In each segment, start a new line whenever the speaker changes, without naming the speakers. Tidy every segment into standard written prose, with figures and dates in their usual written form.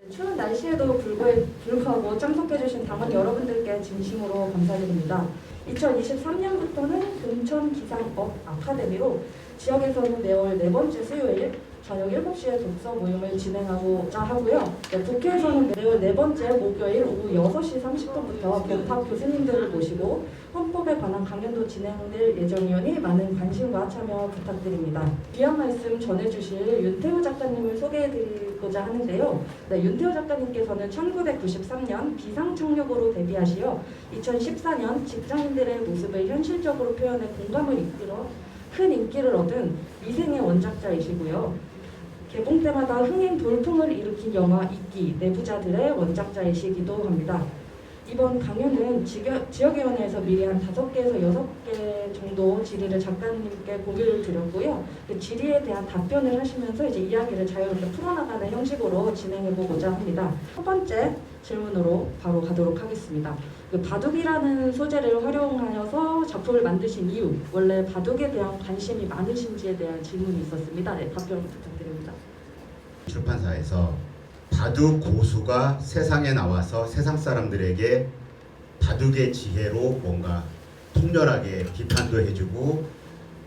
추운 날씨에도 불구하고 참석해주신 당원 여러분들께 진심으로 감사드립니다. 2023년부터는 금천 기상업 아카데미로 지역에서는 매월 4번째 수요일 저녁 7시에 독서 모임을 진행하고자 하고요. 국회에서는 매월 4번째 목요일 오후 6시 30분부터 법학 교수님들을 모시고 헌법에 관한 강연도 진행될 예정이오니 많은 관심과 참여 부탁드립니다. 귀한 말씀 전해주실 윤태호 작가님을 소개해드리고자 하는데요. 윤태호 작가님께서는 1993년 비상착륙으로 데뷔하시어 2014년 직장인들의 모습을 현실적으로 표현해 공감을 이끌어 큰 인기를 얻은 미생의 원작자이시고요. 개봉 때마다 흥행 돌풍을 일으킨 영화 이끼 내부자들의 원작자이시기도 합니다. 이번 강연은 지역위원회에서 미리 한 5개에서 6개 정도 질의를 작가님께 공유를 드렸고요. 그 질의에 대한 답변을 하시면서 이제 이야기를 자유롭게 풀어나가는 형식으로 진행해보고자 합니다. 첫 번째 질문으로 바로 가도록 하겠습니다. 그 바둑이라는 소재를 활용하여서 작품을 만드신 이유, 원래 바둑에 대한 관심이 많으신지에 대한 질문이 있었습니다. 네, 답변 부탁드립니다.
출판사에서 바둑 고수가 세상에 나와서 세상 사람들에게 바둑의 지혜로 뭔가 통렬하게 비판도 해주고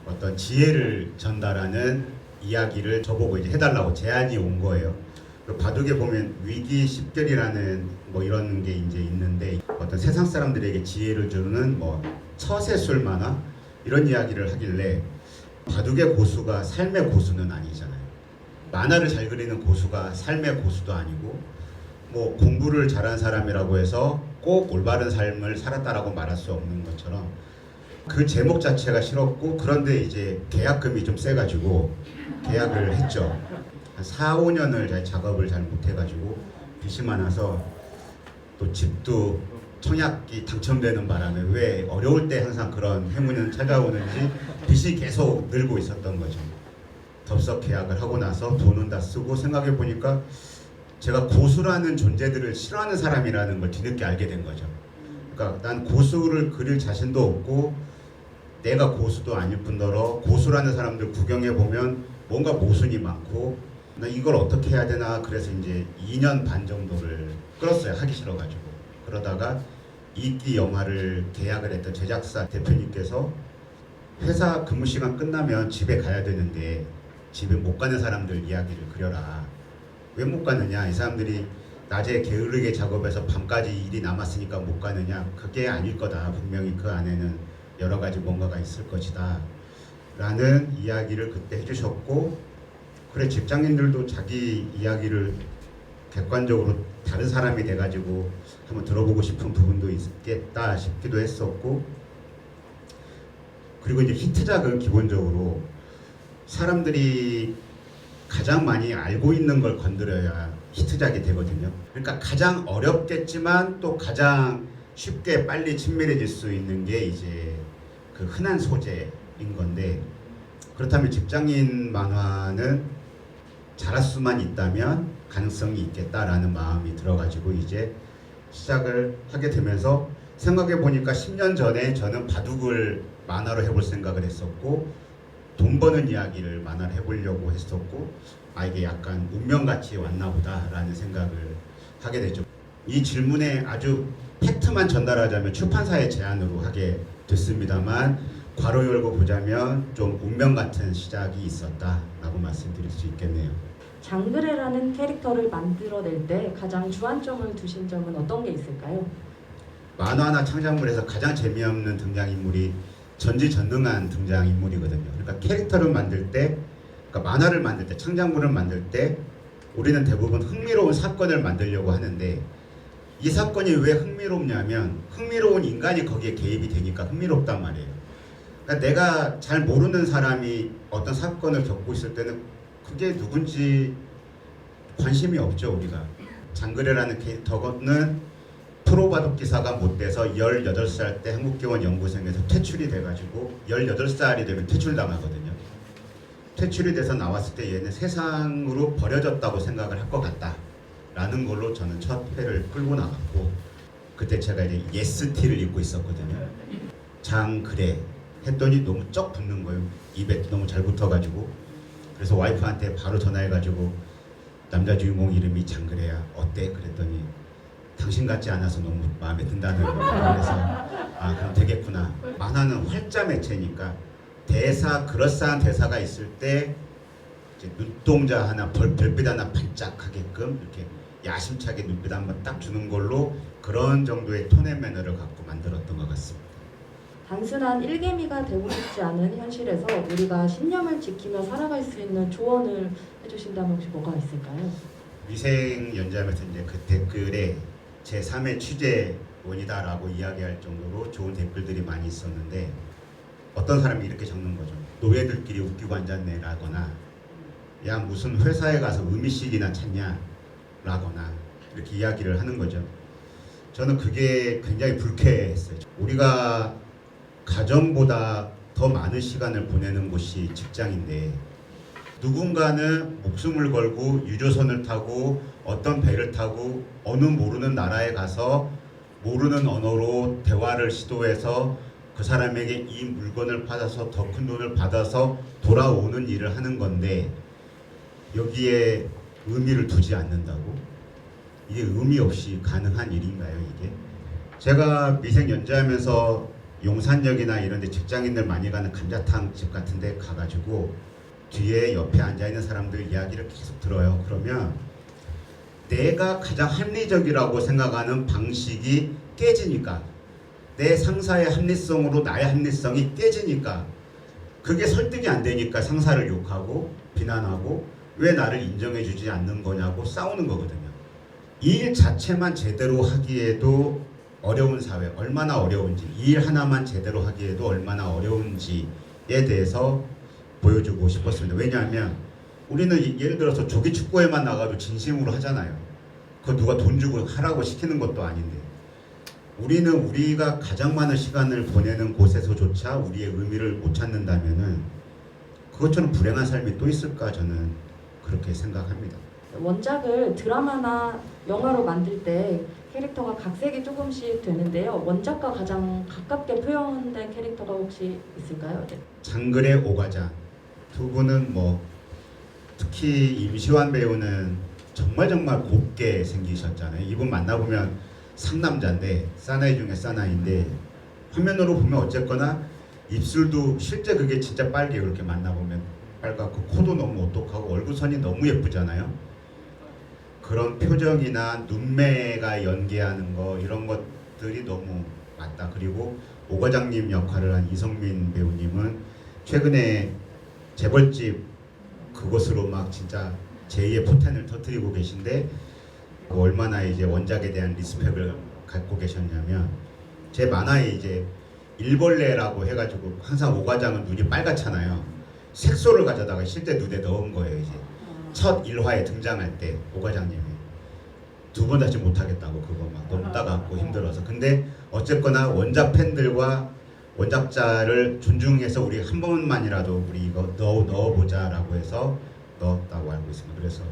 어떤 지혜를 전달하는 이야기를 저보고 이제 해달라고 제안이 온 거예요. 바둑에 보면 위기 10결이라는 뭐 이런 게 이제 있는데 어떤 세상 사람들에게 지혜를 주는 뭐 처세술 만화 이런 이야기를 하길래 바둑의 고수가 삶의 고수는 아니잖아요. 만화를 잘 그리는 고수가 삶의 고수도 아니고 뭐 공부를 잘한 사람이라고 해서 꼭 올바른 삶을 살았다라고 말할 수 없는 것처럼 그 제목 자체가 싫었고 그런데 이제 계약금이 좀 세가지고 계약을 했죠. 한 4, 5년을 작업을 잘 못해가지고 빚이 많아서 또 집도 청약이 당첨되는 바람에 왜 어려울 때 항상 그런 행운은 찾아오는지 빚이 계속 늘고 있었던 거죠. 덥석 계약을 하고 나서 돈은 다 쓰고 생각해 보니까 제가 고수라는 존재들을 싫어하는 사람이라는 걸 뒤늦게 알게 된 거죠. 그러니까 난 고수를 그릴 자신도 없고 내가 고수도 아닐 뿐더러 고수라는 사람들 구경해 보면 뭔가 모순이 많고 나 이걸 어떻게 해야 되나 그래서 이제 2년 반 정도를 끌었어요. 하기 싫어가지고. 그러다가 이끼 영화를 계약을 했던 제작사 대표님께서 회사 근무 시간 끝나면 집에 가야 되는데 집에 못 가는 사람들 이야기를 그려라. 왜 못 가느냐? 이 사람들이 낮에 게으르게 작업해서 밤까지 일이 남았으니까 못 가느냐? 그게 아닐 거다. 분명히 그 안에는 여러 가지 뭔가가 있을 것이다. 라는 이야기를 그때 해주셨고 그래 직장인들도 자기 이야기를 객관적으로 다른 사람이 돼가지고 한번 들어보고 싶은 부분도 있겠다 싶기도 했었고 그리고 이제 히트작은 기본적으로 사람들이 가장 많이 알고 있는 걸 건드려야 히트작이 되거든요. 그러니까 가장 어렵겠지만 또 가장 쉽게 빨리 친밀해질 수 있는 게 이제 그 흔한 소재인 건데 그렇다면 직장인 만화는 잘할 수만 있다면 가능성이 있겠다라는 마음이 들어가지고 이제 시작을 하게 되면서 생각해 보니까 10년 전에 저는 바둑을 만화로 해볼 생각을 했었고 돈 버는 이야기를 만화를 해보려고 했었고 이게 약간 운명같이 왔나 보다라는 생각을 하게 됐죠. 이 질문에 아주 팩트만 전달하자면 출판사의 제안으로 하게 됐습니다만 괄호 열고 보자면 좀 운명같은 시작이 있었다라고 말씀드릴 수 있겠네요.
장그래라는 캐릭터를 만들어낼 때 가장 주안점을 두신 점은 어떤 게 있을까요?
만화나 창작물에서 가장 재미없는 등장인물이 전지전능한 등장인물이거든요. 그러니까 캐릭터를 만들 때, 그러니까 만화를 만들 때, 창작물을 만들 때 우리는 대부분 흥미로운 사건을 만들려고 하는데 이 사건이 왜 흥미롭냐면 흥미로운 인간이 거기에 개입이 되니까 흥미롭단 말이에요. 그러니까 내가 잘 모르는 사람이 어떤 사건을 겪고 있을 때는 그게 누군지 관심이 없죠. 우리가 장그래라는 캐릭터는 프로바둑 기사가 못 돼서 18살 때 한국기원 연구생에서 퇴출이 돼가지고 18살이 되면 퇴출당하거든요. 퇴출이 돼서 나왔을 때 얘는 세상으로 버려졌다고 생각을 할 것 같다 라는 걸로 저는 첫 회를 끌고 나갔고 그때 제가 이제 예스티를 입고 있었거든요. 장그래 했더니 너무 쩍 붙는 거예요. 입에 너무 잘 붙어가지고 그래서 와이프한테 바로 전화해가지고 남자 주인공 이름이 장그래야 어때? 그랬더니 당신 같지 않아서 너무 마음에 든다는 거예요. 그래서 아 그럼 되겠구나. 만화는 활자 매체니까 대사 그럴싸한 대사가 있을 때 이제 눈동자 하나 별빛 하나 반짝하게끔 이렇게 야심차게 눈빛 한번 딱 주는 걸로 그런 정도의 톤의 매너를 갖고 만들었던 것 같습니다.
단순한 일개미가 되고 싶지 않은 현실에서 우리가 신념을 지키며 살아갈 수 있는 조언을 해주신다면 혹시 뭐가 있을까요?
위생 연재하면서 이제 그 댓글에 제3의 취재원이다라고 이야기할 정도로 좋은 댓글들이 많이 있었는데 어떤 사람이 이렇게 적는 거죠. 노예들끼리 웃기고 앉았네라거나 야 무슨 회사에 가서 의미식이나 찾냐 라거나 이렇게 이야기를 하는 거죠. 저는 그게 굉장히 불쾌했어요. 우리가 가정보다 더 많은 시간을 보내는 곳이 직장인데 누군가는 목숨을 걸고 유조선을 타고 어떤 배를 타고 어느 모르는 나라에 가서 모르는 언어로 대화를 시도해서 그 사람에게 이 물건을 받아서 더 큰 돈을 받아서 돌아오는 일을 하는 건데 여기에 의미를 두지 않는다고? 이게 의미 없이 가능한 일인가요, 이게? 제가 미생 연재하면서 용산역이나 이런 데 직장인들 많이 가는 감자탕 집 같은 데 가가지고 뒤에 옆에 앉아있는 사람들 이야기를 계속 들어요. 그러면 내가 가장 합리적이라고 생각하는 방식이 깨지니까 내 상사의 합리성으로 나의 합리성이 깨지니까 그게 설득이 안 되니까 상사를 욕하고 비난하고 왜 나를 인정해주지 않는 거냐고 싸우는 거거든요. 이 일 자체만 제대로 하기에도 어려운 사회, 얼마나 어려운지, 이 일 하나만 제대로 하기에도 얼마나 어려운지에 대해서 보여주고 싶었습니다. 왜냐하면 우리는 예를 들어서 조기 축구회만 나가도 진심으로 하잖아요. 그거 누가 돈 주고 하라고 시키는 것도 아닌데 우리는 우리가 가장 많은 시간을 보내는 곳에서조차 우리의 의미를 못 찾는다면은 그것처럼 불행한 삶이 또 있을까 저는 그렇게 생각합니다.
원작을 드라마나 영화로 만들 때 캐릭터가 각색이 조금씩 되는데요. 원작과 가장 가깝게 표현된 캐릭터가 혹시 있을까요? 네.
장그래 오과장 두 분은 뭐 특히 임시완 배우는 정말 곱게 생기셨잖아요. 이분 만나보면 상남자인데 사나이 중에 사나이인데 화면으로 보면 어쨌거나 입술도 실제 그게 진짜 빨개요. 그렇게 만나보면 빨갛고 코도 너무 오똑하고 얼굴선이 너무 예쁘잖아요. 그런 표정이나 눈매가 연기하는 거 이런 것들이 너무 맞다. 그리고 오 과장님 역할을 한 이성민 배우님은 최근에 재벌집 그곳으로 막 진짜 제2의 포텐을 터뜨리고 계신데 얼마나 이제 원작에 대한 리스펙을 갖고 계셨냐면 제 만화에 이제 일벌레라고 해가지고 항상 오 과장은 눈이 빨갛잖아요. 색소를 가져다가 실제 눈에 넣은 거예요. 이제 첫 1화에 등장할 때 오 과장님이 두 번 다시 못하겠다고 그거 막 너무 따갑고 힘들어서. 근데 어쨌거나 원작 팬들과 원작자를 존중해서 우리 한 번만이라도 우리 이거 넣어보자라고 해서 넣었다고 알고 있습니다. 그래서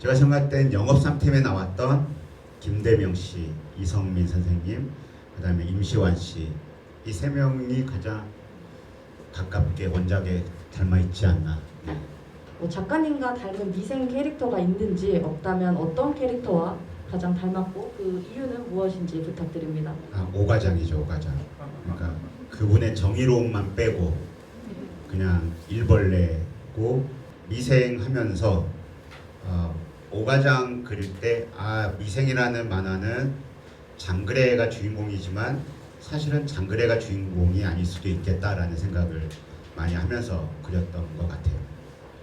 제가 생각할 땐 영업 3팀에 나왔던 김대명 씨, 이성민 선생님, 그 다음에 임시완 씨, 이 세 명이 가장 가깝게 원작에 닮아 있지 않나. 네.
작가님과 닮은 미생 캐릭터가 있는지 없다면 어떤 캐릭터와 가장 닮았고 그 이유는 무엇인지 부탁드립니다.
오 과장이죠, 오 과장. 그러니까 그분의 정의로움만 빼고 그냥 일벌레고 미생하면서 오 과장 그릴 때 미생이라는 만화는 장그래가 주인공이지만 사실은 장그래가 주인공이 아닐 수도 있겠다라는 생각을 많이 하면서 그렸던 것 같아요.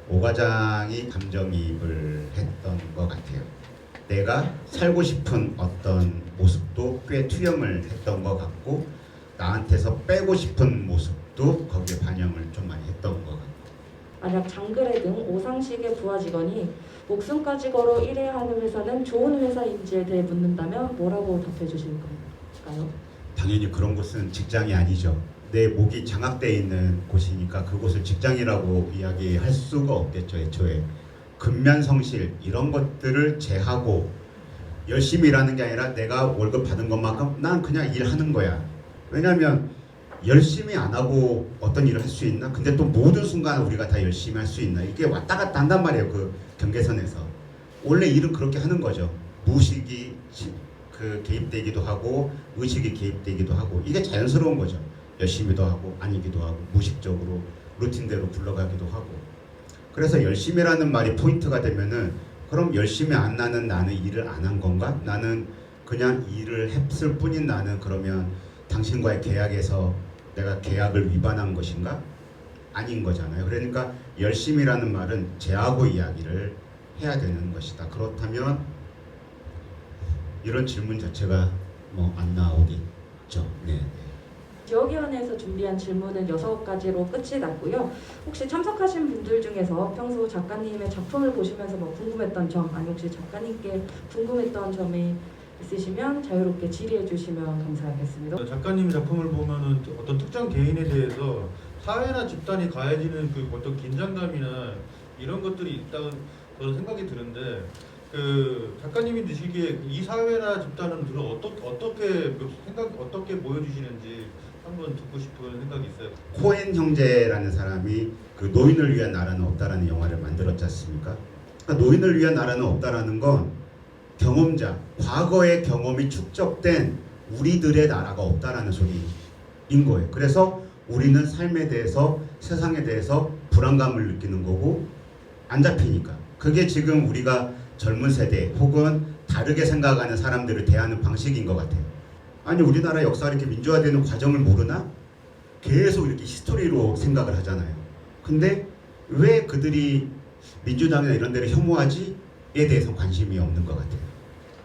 오 과장이 감정이입을 했던 것 같아요. 내가 살고 싶은 어떤 모습도 꽤 투영을 했던 것 같고 나한테서 빼고 싶은 모습도 거기에 반영을 좀 많이 했던 것 같고.
만약 장그래 등 오상식의 부하 직원이 목숨까지 걸어 일해야 하는 회사는 좋은 회사인지에 대해 묻는다면 뭐라고 답해 주실 건가요?
당연히 그런 곳은 직장이 아니죠. 내 목이 장악되어 있는 곳이니까 그곳을 직장이라고 이야기할 수가 없겠죠. 애초에 근면성실 이런 것들을 제하고 열심히 일하는 게 아니라 내가 월급 받은 것만큼 난 그냥 일하는 거야. 왜냐하면 열심히 안 하고 어떤 일을 할 수 있나? 근데 또 모든 순간 우리가 다 열심히 할 수 있나? 이게 왔다 갔다 한단 말이에요. 그 경계선에서. 원래 일은 그렇게 하는 거죠. 무의식이 그 개입되기도 하고 의식이 개입되기도 하고 이게 자연스러운 거죠. 열심히도 하고 아니기도 하고 무의식적으로 루틴대로 굴러가기도 하고. 그래서 열심히라는 말이 포인트가 되면은 그럼 열심히 안 나는 나는 일을 안 한 건가? 나는 그냥 일을 했을 뿐인 나는 그러면 당신과의 계약에서 내가 계약을 위반한 것인가? 아닌 거잖아요. 그러니까 열심이라는 말은 제하고 이야기를 해야 되는 것이다. 그렇다면 이런 질문 자체가 뭐 안 나오겠죠. 네.
지역위원회에서 준비한 질문은 6가지로 끝이 났고요. 혹시 참석하신 분들 중에서 평소 작가님의 작품을 보시면서 뭐 궁금했던 점, 아니 혹시 작가님께 궁금했던 점이 있으시면 자유롭게 질의해 주시면 감사하겠습니다.
작가님 작품을 보면은 어떤 특정 개인에 대해서 사회나 집단이 가해지는 그 어떤 긴장감이나 이런 것들이 있다는 저는 생각이 드는데 그 작가님이 느끼기에 이 사회나 집단은 주로 어떻게 보여주시는지 한번 듣고 싶은 생각이 있어요.
코엔 형제라는 사람이 그 노인을 위한 나라는 없다라는 영화를 만들었지 않습니까? 그러니까 노인을 위한 나라는 없다라는 건 경험자, 과거의 경험이 축적된 우리들의 나라가 없다라는 소리인 거예요. 그래서 우리는 삶에 대해서 세상에 대해서 불안감을 느끼는 거고 안 잡히니까. 그게 지금 우리가 젊은 세대 혹은 다르게 생각하는 사람들을 대하는 방식인 것 같아요. 아니 우리나라 역사가 이렇게 민주화되는 과정을 모르나? 계속 이렇게 히스토리로 생각을 하잖아요. 근데 왜 그들이 민주당이나 이런 데를 혐오하지? 에 대해서 관심이 없는 것 같아요.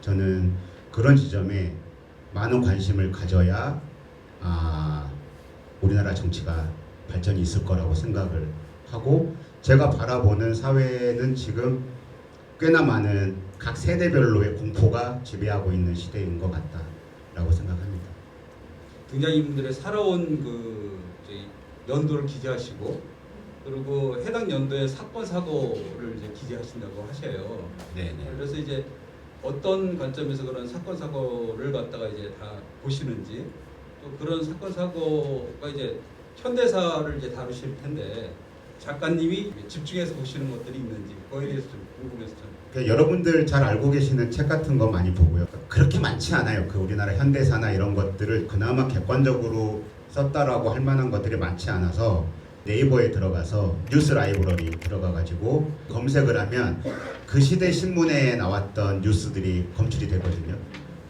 저는 그런 지점에 많은 관심을 가져야 우리나라 정치가 발전이 있을 거라고 생각을 하고 제가 바라보는 사회는 지금 꽤나 많은 각 세대별로의 공포가 지배하고 있는 시대인 것 같다라고 생각합니다.
등장인물들의 살아온 그 연도를 기재하시고 그리고 해당 연도의 사건 사고를 이제 기재하신다고 하셔요.
네네.
그래서 이제 어떤 관점에서 그런 사건 사고를 갖다가 이제 다 보시는지 또 그런 사건 사고가 이제 현대사를 이제 다루실 텐데 작가님이 집중해서 보시는 것들이 있는지 그거에 대해서 좀 궁금해서 좀.
그러니까 여러분들 잘 알고 계시는 책 같은 거 많이 보고요. 그렇게 많지 않아요. 그 우리나라 현대사나 이런 것들을 그나마 객관적으로 썼다라고 할 만한 것들이 많지 않아서 네이버에 들어가서 뉴스 라이브러리 들어가가지고 검색을 하면 그 시대 신문에 나왔던 뉴스들이 검출이 되거든요.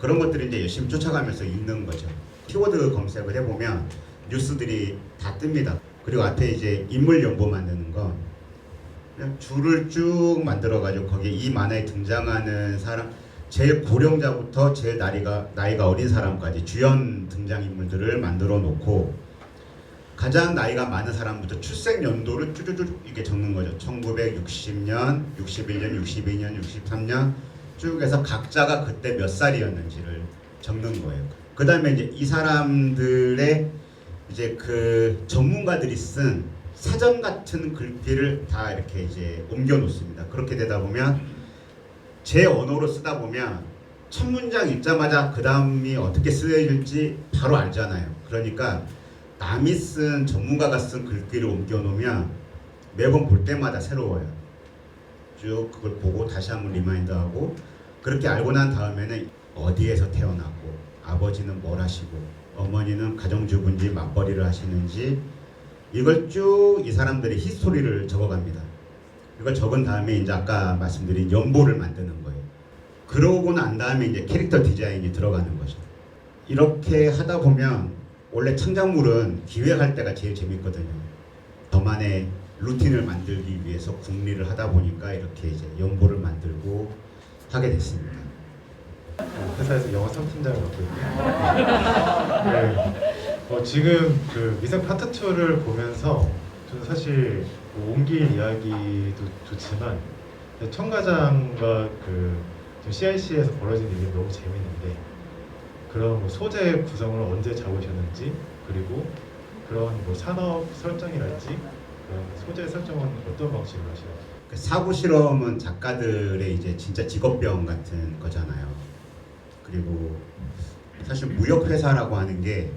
그런 것들을 이제 열심히 쫓아가면서 읽는 거죠. 키워드 검색을 해보면 뉴스들이 다 뜹니다. 그리고 앞에 이제 인물 연보 만드는 건 그냥 줄을 쭉 만들어가지고 거기에 이 만화에 등장하는 사람 제일 고령자부터 제일 나이가 어린 사람까지 주연 등장인물들을 만들어 놓고 가장 나이가 많은 사람부터 출생 연도를 쭈쭈쭈 이렇게 적는 거죠. 1960년, 61년, 62년, 63년 쭉 해서 각자가 그때 몇 살이었는지를 적는 거예요. 그 다음에 이제 이 사람들의 이제 그 전문가들이 쓴 사전 같은 글귀를 다 이렇게 이제 옮겨 놓습니다. 그렇게 되다 보면 제 언어로 쓰다 보면 첫 문장 읽자마자 그 다음이 어떻게 쓰여질지 바로 알잖아요. 그러니까 남이 쓴 전문가가 쓴 글귀를 옮겨 놓으면 매번 볼 때마다 새로워요. 쭉 그걸 보고 다시 한번 리마인드하고 그렇게 알고 난 다음에는 어디에서 태어났고 아버지는 뭘 하시고 어머니는 가정주부인지 맞벌이를 하시는지 이걸 쭉 이 사람들의 히스토리를 적어갑니다. 이걸 적은 다음에 이제 아까 말씀드린 연보를 만드는 거예요. 그러고 난 다음에 이제 캐릭터 디자인이 들어가는 거죠. 이렇게 하다 보면 원래 창작물은 기획할 때가 제일 재밌거든요. 저만의 루틴을 만들기 위해서 궁리를 하다 보니까 이렇게 이제 연보를 만들고 하게 됐습니다.
회사에서 영어 3팀장을 맡고 있고요. 네. 지금 그 미생 파트 2를 보면서 저는 사실 뭐 옮길 이야기도 좋지만 청가장과 그 CIC에서 벌어진 일이 너무 재밌는데 그런 뭐 소재 구성을 언제 잡으셨는지 그리고 그런 뭐 산업 설정이랄지 그런 소재 설정은 어떤 방식으로 하시나요?
사고 실험은 작가들의 이제 진짜 직업병 같은 거잖아요. 그리고 사실 무역 회사라고 하는 게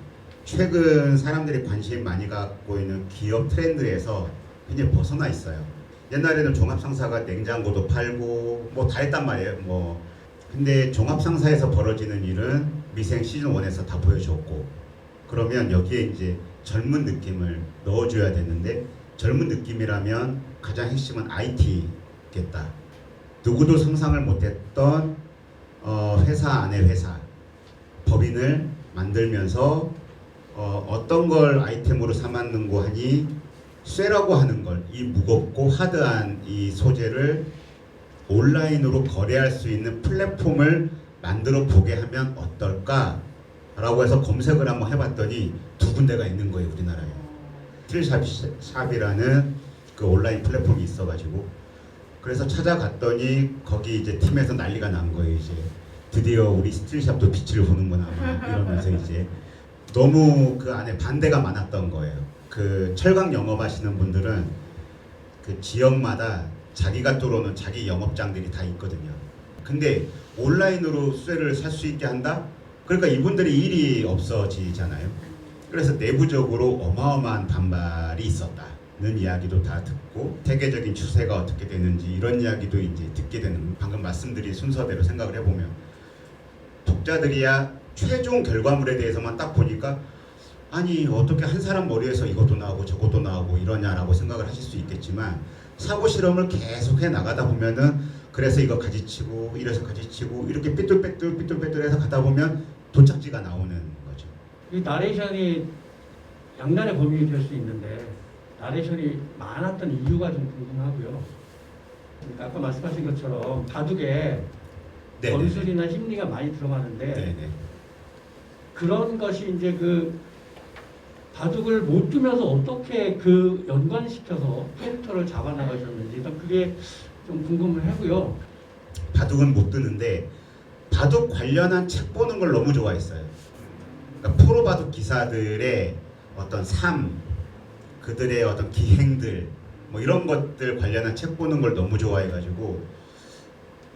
최근 사람들이 관심 많이 갖고 있는 기업 트렌드에서 굉장히 벗어나 있어요. 옛날에는 종합상사가 냉장고도 팔고 뭐 다 했단 말이에요. 뭐 근데 종합상사에서 벌어지는 일은 미생 시즌 1에서 다 보여줬고, 그러면 여기에 이제 젊은 느낌을 넣어줘야 되는데, 젊은 느낌이라면 가장 핵심은 IT겠다. 누구도 상상을 못했던 회사 안에 회사, 법인을 만들면서 어떤 걸 아이템으로 삼았는고 하니 쇠라고 하는 걸, 이 무겁고 하드한 이 소재를 온라인으로 거래할 수 있는 플랫폼을 만들어 보게 하면 어떨까? 라고 해서 검색을 한번 해봤더니 두 군데가 있는 거예요, 우리나라에. 스틸샵이라는 그 온라인 플랫폼이 있어가지고, 그래서 찾아갔더니 거기 이제 팀에서 난리가 난 거예요. 이제 드디어 우리 스틸샵도 빛을 보는구나 이러면서 이제 너무 그 안에 반대가 많았던 거예요. 그 철강 영업하시는 분들은 그 지역마다 자기가 뚫어놓은 자기 영업장들이 다 있거든요. 근데 온라인으로 쇠를 살 수 있게 한다? 그러니까 이분들이 일이 없어지잖아요. 그래서 내부적으로 어마어마한 반발이 있었다는 이야기도 다 듣고, 세계적인 추세가 어떻게 되는지 이런 이야기도 이제 듣게 되는, 방금 말씀드린 순서대로 생각을 해보면 독자들이야 최종 결과물에 대해서만 딱 보니까 아니 어떻게 한 사람 머리에서 이것도 나오고 저것도 나오고 이러냐라고 생각을 하실 수 있겠지만, 사고 실험을 계속 해 나가다 보면은 그래서 이거 가지치고 이래서 가지치고 이렇게 삐뚤빼뚤해서 가다 보면 도착지가 나오는 거죠.
이 나레이션이 양날의 검이 될 수 있는데 나레이션이 많았던 이유가 좀 궁금하고요. 그러니까 아까 말씀하신 것처럼 바둑에
네네.
전술이나 심리가 많이 들어가는데
네네.
그런 것이 이제 그 바둑을 못 두면서 어떻게 그 연관시켜서 캐릭터를 잡아나가셨는지 일단 그게 좀 궁금을 하고요.
바둑은 못 드는데 바둑 관련한 책 보는 걸 너무 좋아했어요. 그러니까 프로 바둑 기사들의 어떤 삶, 그들의 어떤 기행들, 뭐 이런 것들 관련한 책 보는 걸 너무 좋아해가지고,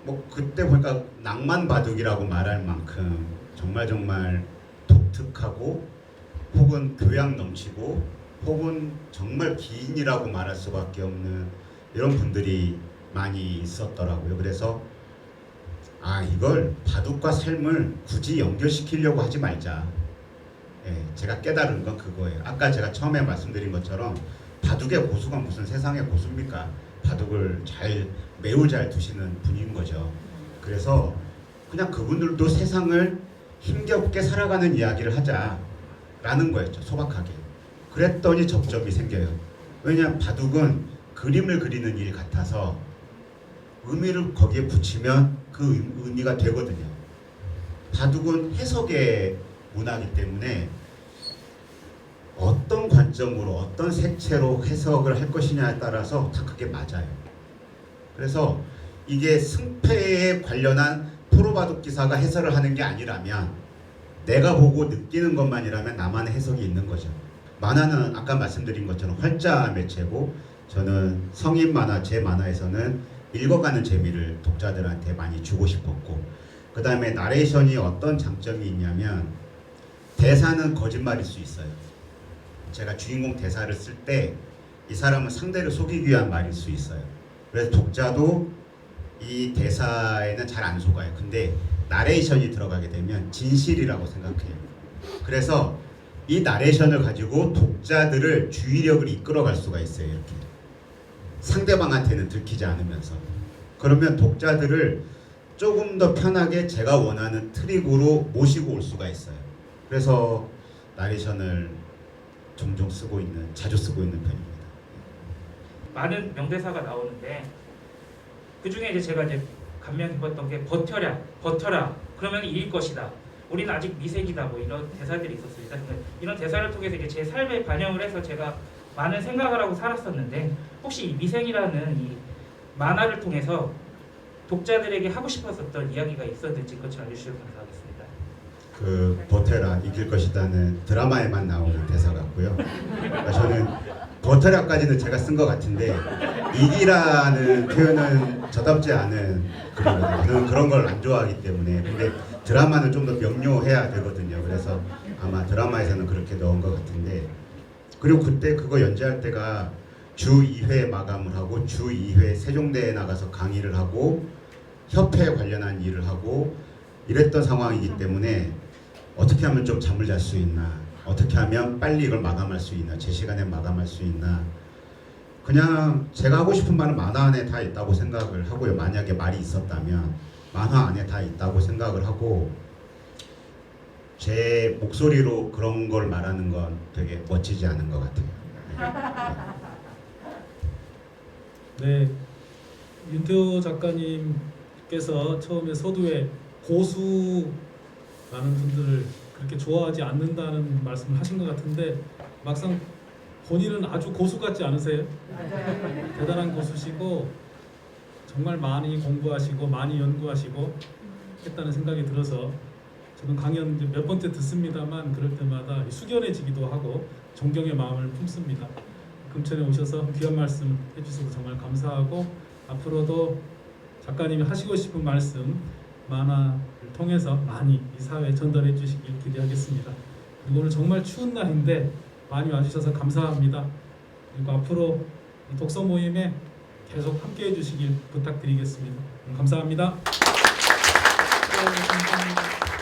뭐 그때 보니까 낭만 바둑이라고 말할 만큼 정말 독특하고 혹은 교양 넘치고 혹은 정말 기인이라고 말할 수밖에 없는 이런 분들이 많이 있었더라고요. 그래서 이걸 바둑과 삶을 굳이 연결시키려고 하지 말자. 제가 깨달은 건 그거예요. 아까 제가 처음에 말씀드린 것처럼 바둑의 고수가 무슨 세상의 고수입니까? 바둑을 매우 잘 두시는 분인 거죠. 그래서 그냥 그분들도 세상을 힘겹게 살아가는 이야기를 하자라는 거였죠. 소박하게. 그랬더니 접점이 생겨요. 왜냐하면 바둑은 그림을 그리는 일 같아서 의미를 거기에 붙이면 그 의미가 되거든요. 바둑은 해석의 문화이기 때문에 어떤 관점으로 어떤 색채로 해석을 할 것이냐에 따라서 다 그게 맞아요. 그래서 이게 승패에 관련한 프로바둑 기사가 해설을 하는 게 아니라면, 내가 보고 느끼는 것만이라면 나만의 해석이 있는 거죠. 만화는 아까 말씀드린 것처럼 활자 매체고, 저는 성인 만화, 제 만화에서는 읽어가는 재미를 독자들한테 많이 주고 싶었고, 그 다음에 나레이션이 어떤 장점이 있냐면 대사는 거짓말일 수 있어요. 제가 주인공 대사를 쓸 때 이 사람은 상대를 속이기 위한 말일 수 있어요. 그래서 독자도 이 대사에는 잘 안 속아요. 근데 나레이션이 들어가게 되면 진실이라고 생각해요. 그래서 이 나레이션을 가지고 독자들을 주의력을 이끌어갈 수가 있어요. 이렇게 상대방한테는 들키지 않으면서. 그러면 독자들을 조금 더 편하게 제가 원하는 트릭으로 모시고 올 수가 있어요. 그래서 나레이션을 종종 자주 쓰고 있는 편입니다.
많은 명대사가 나오는데 그 중에 이제 제가 이제 감명 깊었던 게 버텨라 그러면 이길 것이다, 우리는 아직 미색이다, 뭐 이런 대사들이 있었습니다. 이런 대사를 통해서 이제 제 삶에 반영을 해서 제가 많은 생각을 하고 살았었는데, 혹시 이 미생이라는 이 만화를 통해서 독자들에게 하고 싶었었던 이야기가 있었는지 그것 좀 알려주시면 감사하겠습니다.
그 버텨라 이길 것이다는 드라마에만 나오는 대사 같고요. 그러니까 저는 버터락까지는 제가 쓴 것 같은데 이기라는 표현은 저답지 않은 글이거든요. 저는 그런 걸 안 좋아하기 때문에. 근데 드라마는 좀 더 명료해야 되거든요. 그래서 아마 드라마에서는 그렇게 넣은 것 같은데, 그리고 그때 그거 연재할 때가 주 2회 마감을 하고 주 2회 세종대에 나가서 강의를 하고 협회 관련한 일을 하고 이랬던 상황이기 때문에 어떻게 하면 좀 잠을 잘 수 있나, 어떻게 하면 빨리 이걸 마감할 수 있나, 제 시간에 마감할 수 있나, 그냥 제가 하고 싶은 말은 만화 안에 다 있다고 생각을 하고요. 만약에 말이 있었다면 만화 안에 다 있다고 생각을 하고, 제 목소리로 그런 걸 말하는 건 되게 멋지지 않은 것 같아요.
네, 윤태호 작가님께서 처음에 서두에 고수라는 분들을 그렇게 좋아하지 않는다는 말씀을 하신 것 같은데 막상 본인은 아주 고수 같지 않으세요? 대단한 고수시고 정말 많이 공부하시고 많이 연구하시고 했다는 생각이 들어서 저는 강연 이제 몇 번째 듣습니다만 그럴 때마다 숙연해지기도 하고 존경의 마음을 품습니다. 금천에 오셔서 귀한 말씀 해주셔서 정말 감사하고 앞으로도 작가님이 하시고 싶은 말씀 만화를 통해서 많이 이 사회에 전달해 주시길 기대하겠습니다. 그리고 오늘 정말 추운 날인데 많이 와주셔서 감사합니다. 그리고 앞으로 이 독서 모임에 계속 함께해 주시길 부탁드리겠습니다. 감사합니다.
네, 감사합니다.